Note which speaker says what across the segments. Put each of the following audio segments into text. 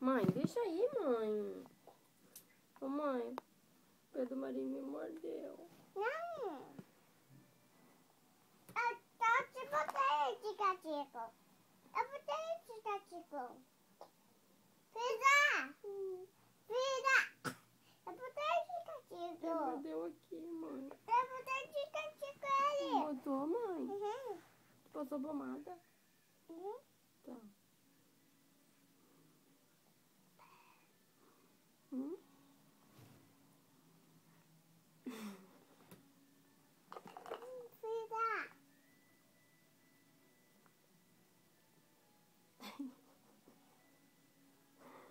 Speaker 1: Mãe, deixa aí, mãe. Ô, mãe, Pedro Marinho me mordeu.
Speaker 2: Não. Eu te botei de gatinho. Eu botei de gatinho. Filha! Filha! Eu botei de
Speaker 1: Ele
Speaker 2: gatinho.
Speaker 1: mordeu aqui, mãe.
Speaker 2: Eu botei de gatinho ele.
Speaker 1: Botou, mãe?
Speaker 2: Uhum.
Speaker 1: Passou pomada?
Speaker 2: Uhum.
Speaker 1: Tá. Hum?
Speaker 2: Filha!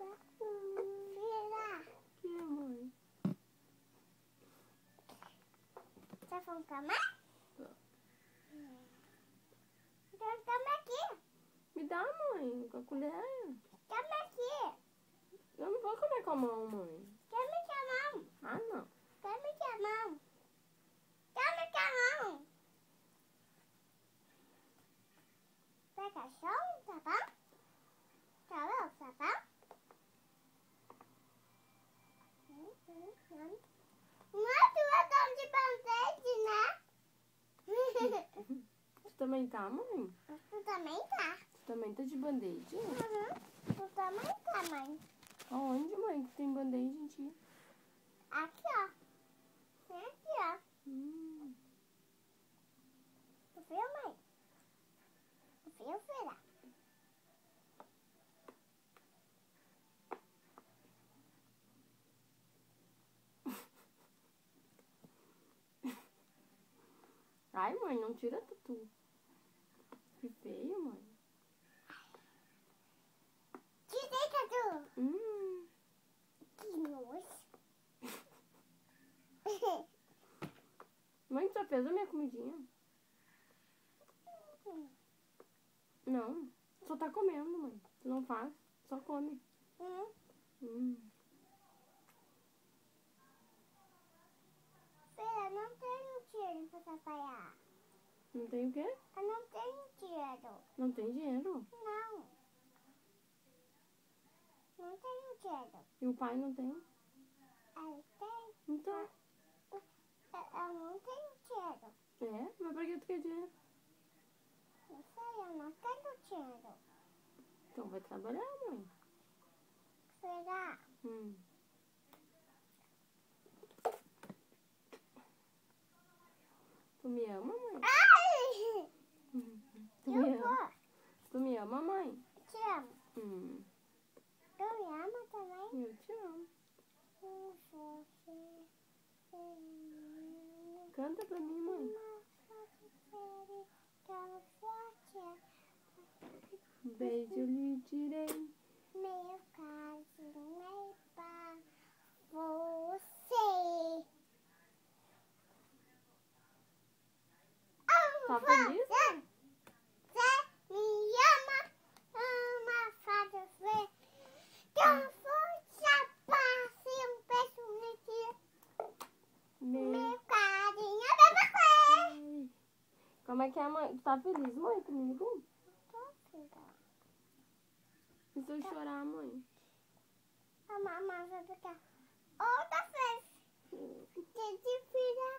Speaker 2: Filha!
Speaker 1: Que, mãe?
Speaker 2: Você foi comer?
Speaker 1: Tá.
Speaker 2: Então come aqui.
Speaker 1: Me dá, mãe, com a colher.
Speaker 2: Come aqui.
Speaker 1: Eu não vou comer com a mão, mãe.
Speaker 2: Come com a mão.
Speaker 1: Ah, não.
Speaker 2: Come com a mão. Come com a mão. Pega só um sabão. Tá bom, sabão? Não é tua dom de band-aid, né?
Speaker 1: Tu também tá, mãe?
Speaker 2: Tu também tá.
Speaker 1: Tu também tá de band-aid?
Speaker 2: Uhum. Tu também tá, mãe.
Speaker 1: Aonde, mãe, que tem band-aid em ti?
Speaker 2: Aqui, ó. Tem aqui, ó. Tu viu, mãe? Tu viu, filha?
Speaker 1: Ai, mãe, não tira tudo. Que feio, mãe.
Speaker 2: Tirei, Cadu. Que nojo.
Speaker 1: Mãe, tu já fez a minha comidinha? Não. Só tá comendo, mãe. Tu não faz, só come.
Speaker 2: Filha, não tenho dinheiro pra trabalhar.
Speaker 1: Não tem o quê?
Speaker 2: Eu não tenho dinheiro.
Speaker 1: Não tem dinheiro.
Speaker 2: Não. Não tenho dinheiro.
Speaker 1: E o pai não tem?
Speaker 2: Eu tenho.
Speaker 1: Então.
Speaker 2: Eu não tenho dinheiro.
Speaker 1: É? Mas por que tu quer dinheiro?
Speaker 2: Não sei, eu não tenho dinheiro.
Speaker 1: Então vai trabalhar, mãe.
Speaker 2: Filha,
Speaker 1: Tu me ama, mãe?
Speaker 2: ai!
Speaker 1: Tu me
Speaker 2: Eu
Speaker 1: ama?
Speaker 2: vou.
Speaker 1: Tu me ama, mãe?
Speaker 2: Te amo.
Speaker 1: Eu
Speaker 2: Tu me ama também?
Speaker 1: te amo. Canta pra mim, mãe. Um beijo eu lhe direi.
Speaker 2: Meu carinho é pra você.
Speaker 1: Tá feliz?
Speaker 2: Você me ama, ama fazer você. Então força, passe um beijo no dia. Meu carinho é pra você.
Speaker 1: Ai. Como é que é, mãe? Tu tá feliz, mãe, comigo?
Speaker 2: Tô, filha.
Speaker 1: E se eu chorar, mãe?
Speaker 2: A mamãe vai ficar outra vez. De filha.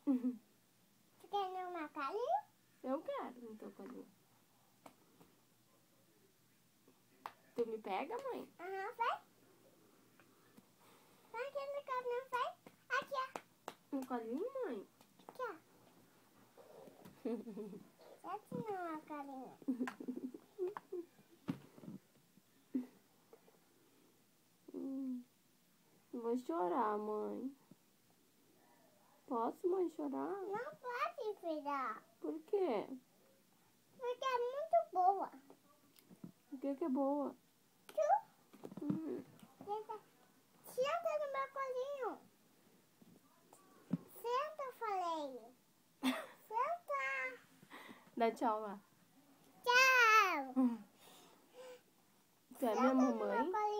Speaker 2: Tu quer uma carinho?
Speaker 1: Eu quero, então, carinho. Tu me pega, mãe?
Speaker 2: Aham, vai. Vai aqui no carinho, vai. Aqui, ó.
Speaker 1: No colinho, mãe?
Speaker 2: Aqui, ó. Já tinha uma carinha.
Speaker 1: Vou chorar, mãe. Posso, mãe, chorar?
Speaker 2: Não pode, filha.
Speaker 1: Por quê?
Speaker 2: Porque é muito boa.
Speaker 1: O que é boa?
Speaker 2: Tu senta no meu colinho. Senta, eu falei. Senta.
Speaker 1: Dá tchau lá.
Speaker 2: Tchau.
Speaker 1: Tu é
Speaker 2: Senta
Speaker 1: minha
Speaker 2: no meu
Speaker 1: mamãe?
Speaker 2: colinho.